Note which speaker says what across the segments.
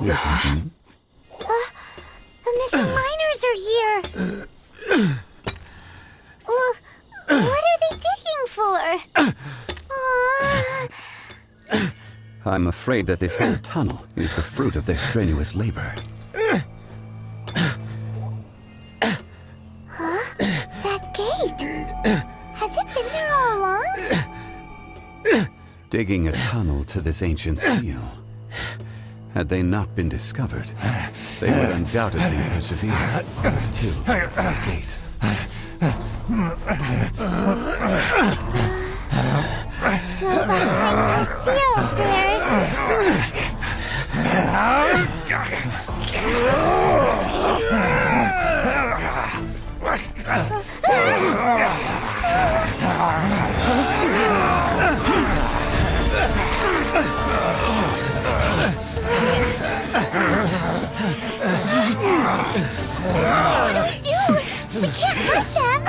Speaker 1: Yes, Indeed.
Speaker 2: The missing miners are here. What are they digging for?
Speaker 1: I'm afraid that this whole tunnel is the fruit of their strenuous labor.
Speaker 2: That gate. Has it been there all along?
Speaker 1: Digging a tunnel to this ancient seal. Had they not been discovered, they would undoubtedly persevere to the gate.
Speaker 2: So behind the seal, there's... What do we do? We can't hurt them.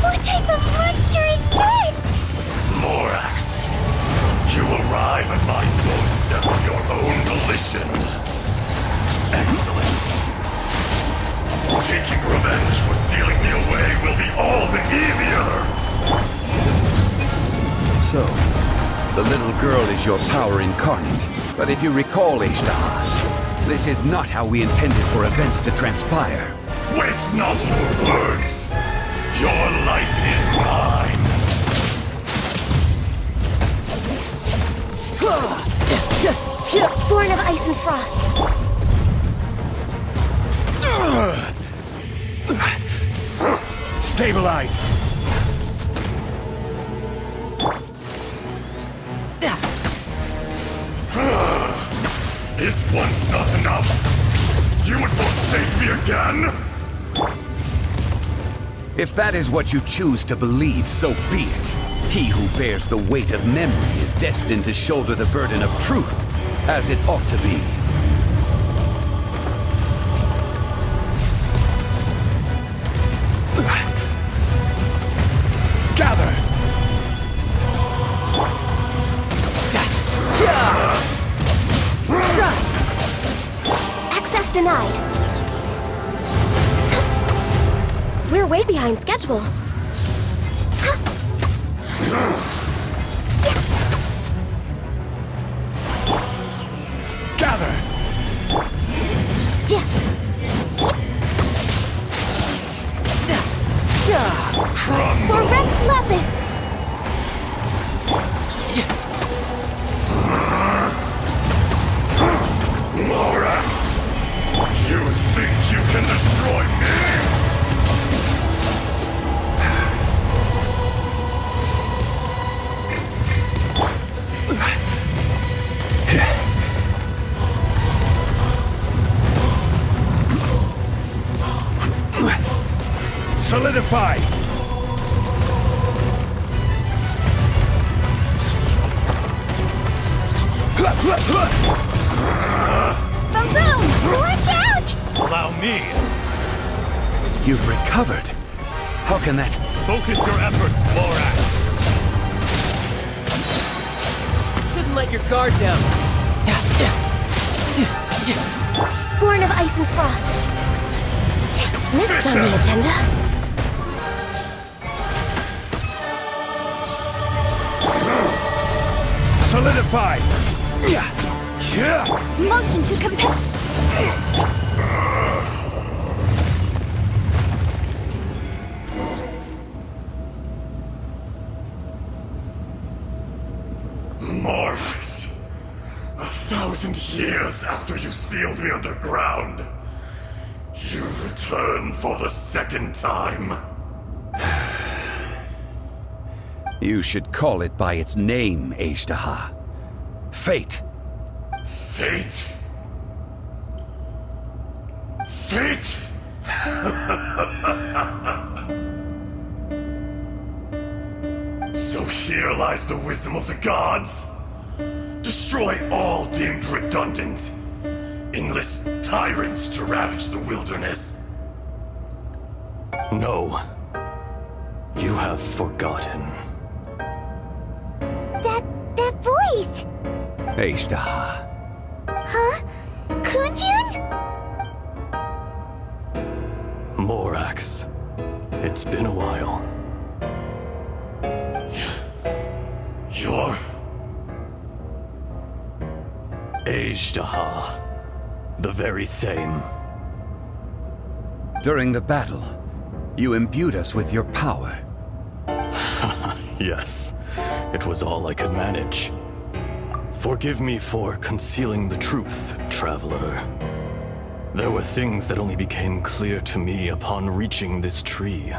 Speaker 2: What type of monster is this?
Speaker 3: Morax, you arrive at my doorstep of your own volition. Excellent. Taking revenge for sealing me away will be all the easier.
Speaker 1: So, the little girl is your power incarnate. But if you recall, Ishtar, this is not how we intended for events to transpire.
Speaker 3: Waste not your words. Your life is mine.
Speaker 2: Born of ice and frost.
Speaker 3: Stabilize. Is once not enough? You would forsake me again?
Speaker 1: If that is what you choose to believe, so be it. He who bears the weight of memory is destined to shoulder the burden of truth, as it ought to be. Gather!
Speaker 2: Access denied. We're way behind schedule.
Speaker 3: Gather!
Speaker 2: For Rex Lapis!
Speaker 3: Morax! You think you can destroy me? Solidify!
Speaker 2: Boom! Watch out!
Speaker 3: Allow me!
Speaker 1: You've recovered. How can that...
Speaker 3: Focus your efforts, Morax!
Speaker 4: Shouldn't let your guard down.
Speaker 2: Born of ice and frost. Next on the agenda.
Speaker 3: Solidify!
Speaker 2: Motion to compel.
Speaker 3: Morax, 1,000 years after you sealed me underground, you return for the second time.
Speaker 1: You should call it by its name, Azhdaha. Fate.
Speaker 3: Fate? Fate? So here lies the wisdom of the gods. Destroy all deemed redundant. Enlist tyrants to ravage the wilderness.
Speaker 5: No. You have forgotten.
Speaker 2: That voice!
Speaker 1: Azhdaha.
Speaker 2: Huh? Kunjun?
Speaker 5: Morax. It's been a while.
Speaker 3: You're...
Speaker 5: Azhdaha. The very same.
Speaker 1: During the battle, you imbued us with your power.
Speaker 5: Yes, it was all I could manage. Forgive me for concealing the truth, traveler. There were things that only became clear to me upon reaching this tree.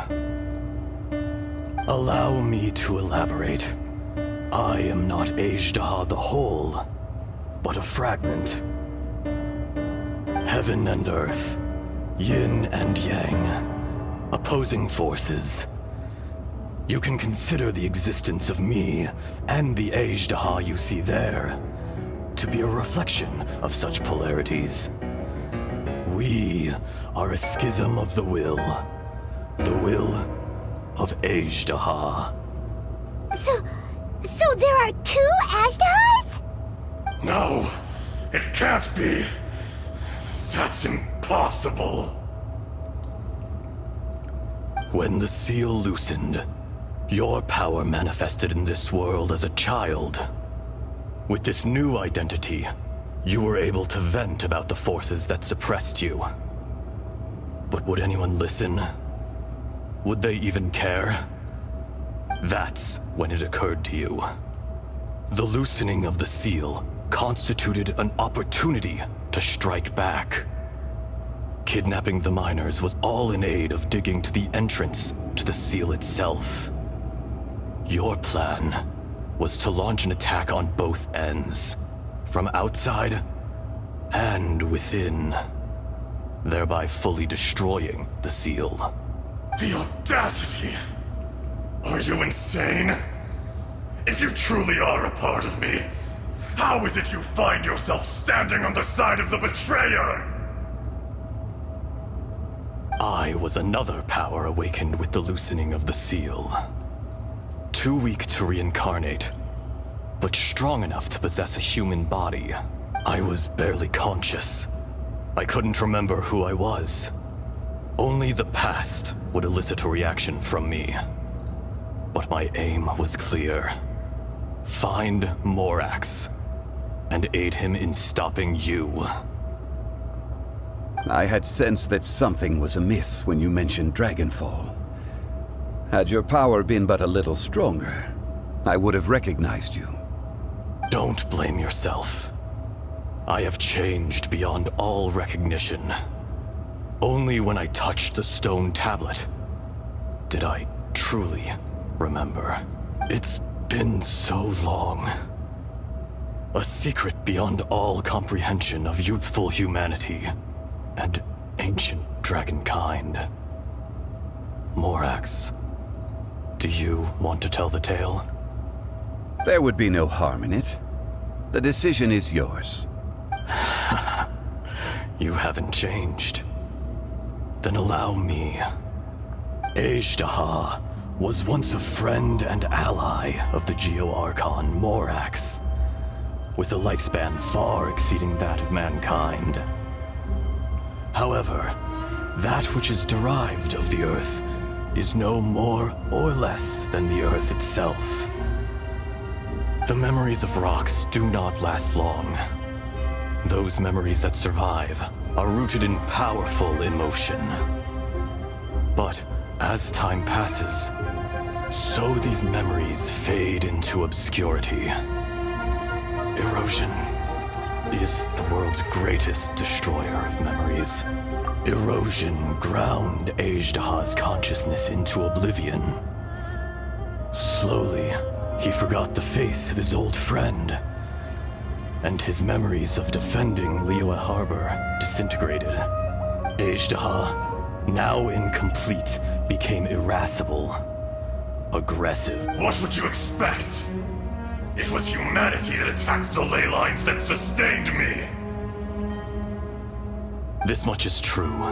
Speaker 5: Allow me to elaborate. I am not Azhdaha the whole, but a fragment. Heaven and earth, yin and yang, opposing forces. You can consider the existence of me and the Azhdaha you see there to be a reflection of such polarities. We are a schism of the will of Azhdaha.
Speaker 2: So there are two Ashdahas?
Speaker 3: No, it can't be. That's impossible.
Speaker 5: When the seal loosened, your power manifested in this world as a child. With this new identity, you were able to vent about the forces that suppressed you. But would anyone listen? Would they even care? That's when it occurred to you. The loosening of the seal constituted an opportunity to strike back. Kidnapping the miners was all in aid of digging to the entrance to the seal itself. Your plan was to launch an attack on both ends, from outside and within, thereby fully destroying the seal.
Speaker 3: The audacity! Are you insane? If you truly are a part of me, how is it you find yourself standing on the side of the betrayer?
Speaker 5: I was another power awakened with the loosening of the seal. Too weak to reincarnate, but strong enough to possess a human body. I was barely conscious. I couldn't remember who I was. Only the past would elicit a reaction from me. But my aim was clear. Find Morax, and aid him in stopping you.
Speaker 1: I had sensed that something was amiss when you mentioned Dragonfall. Had your power been but a little stronger, I would have recognized you.
Speaker 5: Don't blame yourself. I have changed beyond all recognition. Only when I touched the stone tablet did I truly remember. It's been so long. A secret beyond all comprehension of youthful humanity and ancient dragonkind. Morax, do you want to tell the tale?
Speaker 1: There would be no harm in it. The decision is yours.
Speaker 5: You haven't changed. Then allow me. Azhdaha was once a friend and ally of the Geo-Archon Morax, with a lifespan far exceeding that of mankind. However, that which is derived of the Earth is no more or less than the Earth itself. The memories of rocks do not last long. Those memories that survive are rooted in powerful emotion. But as time passes, so these memories fade into obscurity. Erosion is the world's greatest destroyer of memories. Erosion ground Ajdaha's consciousness into oblivion. Slowly, he forgot the face of his old friend, and his memories of defending Liyue Harbor disintegrated. Ajdaha, now incomplete, became irascible, aggressive.
Speaker 3: What would you expect? It was humanity that attacked the ley lines that sustained me.
Speaker 5: This much is true,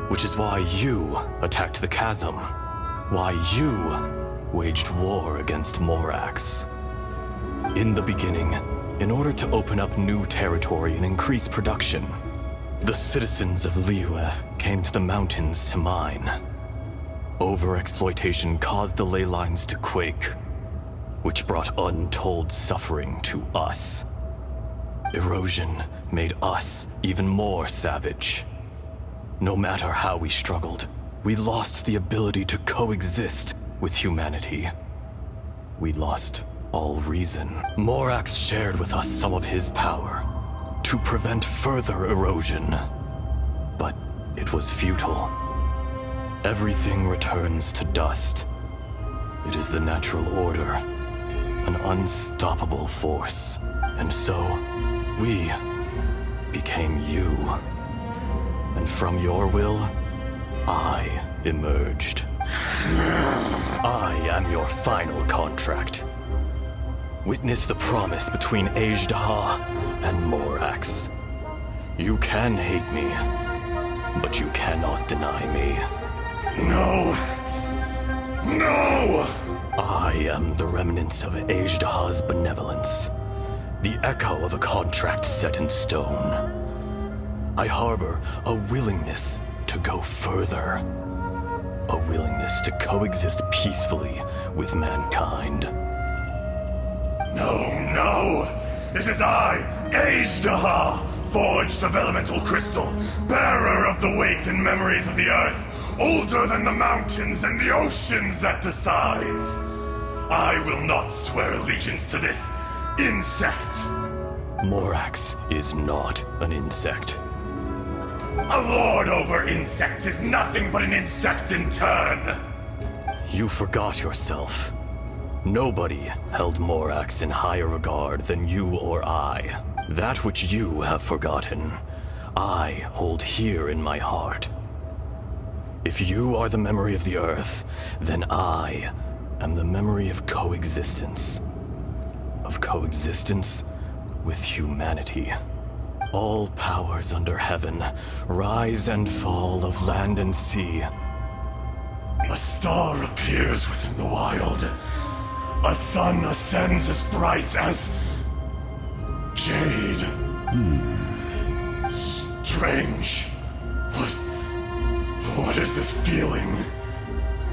Speaker 5: which is why you attacked the chasm, why you waged war against Morax. In the beginning, in order to open up new territory and increase production, the citizens of Liyue came to the mountains to mine. Overexploitation caused the ley lines to quake, which brought untold suffering to us. Erosion made us even more savage. No matter how we struggled, we lost the ability to coexist with humanity. We lost all reason. Morax shared with us some of his power to prevent further erosion, but it was futile. Everything returns to dust. It is the natural order, an unstoppable force. And so, we became you. And from your will, I emerged. I am your final contract. Witness the promise between Ajdaha and Morax. You can hate me, but you cannot deny me.
Speaker 3: No! No!
Speaker 5: I am the remnants of Ajdaha's benevolence, the echo of a contract set in stone. I harbor a willingness to go further, a willingness to coexist peacefully with mankind.
Speaker 3: No, no! It is I, Ajdaha, forged of elemental crystal, bearer of the weight and memories of the earth, older than the mountains and the oceans that decides. I will not swear allegiance to this insect.
Speaker 5: Morax is not an insect.
Speaker 3: A lord over insects is nothing but an insect in turn.
Speaker 5: You forgot yourself. Nobody held Morax in higher regard than you or I. That which you have forgotten, I hold here in my heart. If you are the memory of the Earth, then I am the memory of coexistence. Of coexistence with humanity. All powers under heaven, rise and fall of land and sea.
Speaker 3: A star appears within the wild. A sun ascends as bright as jade. Strange. What is this feeling?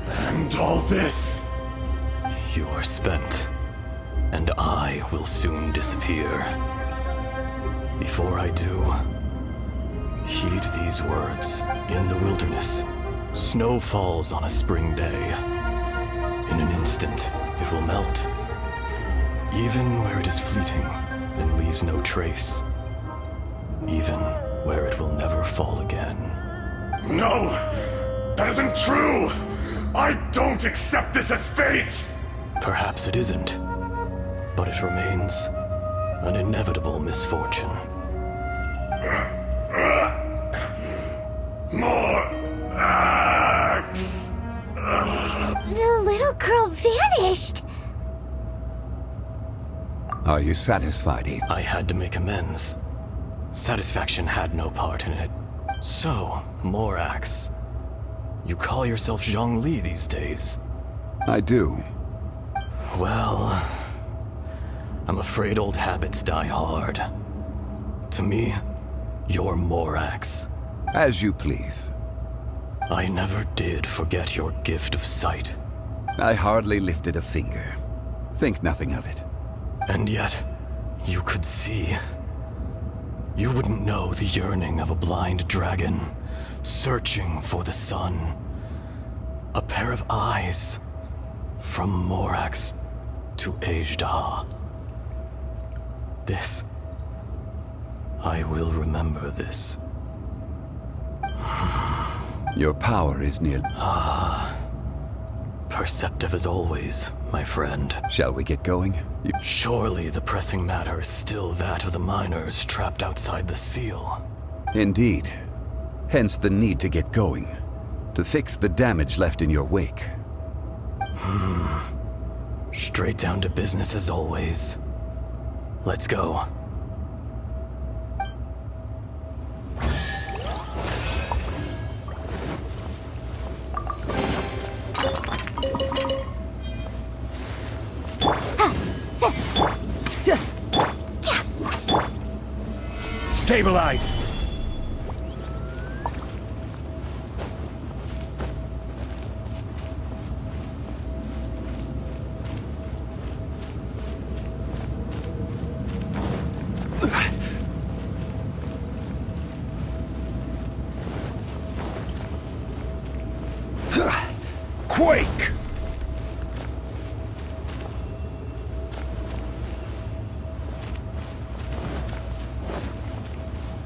Speaker 3: And all this?
Speaker 5: You are spent, and I will soon disappear. Before I do, heed these words. In the wilderness, snow falls on a spring day. In an instant, it will melt. Even where it is fleeting and leaves no trace. Even where it will never fall again.
Speaker 3: No! That isn't true! I don't accept this as fate!
Speaker 5: Perhaps it isn't, but it remains an inevitable misfortune.
Speaker 3: More axe!
Speaker 2: The little girl vanished!
Speaker 1: Are you satisfied, Eve?
Speaker 5: I had to make amends. Satisfaction had no part in it. So, Morax, you call yourself Zhongli these days?
Speaker 1: I do.
Speaker 5: Well, I'm afraid old habits die hard. To me, you're Morax.
Speaker 1: As you please.
Speaker 5: I never did forget your gift of sight.
Speaker 1: I hardly lifted a finger. Think nothing of it.
Speaker 5: And yet, you could see. You wouldn't know the yearning of a blind dragon, searching for the sun. A pair of eyes, from Morax to Ajdaha. This. I will remember this.
Speaker 1: Your power is near...
Speaker 5: Perceptive as always, my friend.
Speaker 1: Shall we get going?
Speaker 5: Surely the pressing matter is still that of the miners trapped outside the seal.
Speaker 1: Indeed. Hence the need to get going. To fix the damage left in your wake.
Speaker 5: Straight down to business as always. Let's go.
Speaker 6: Stabilize! Quake!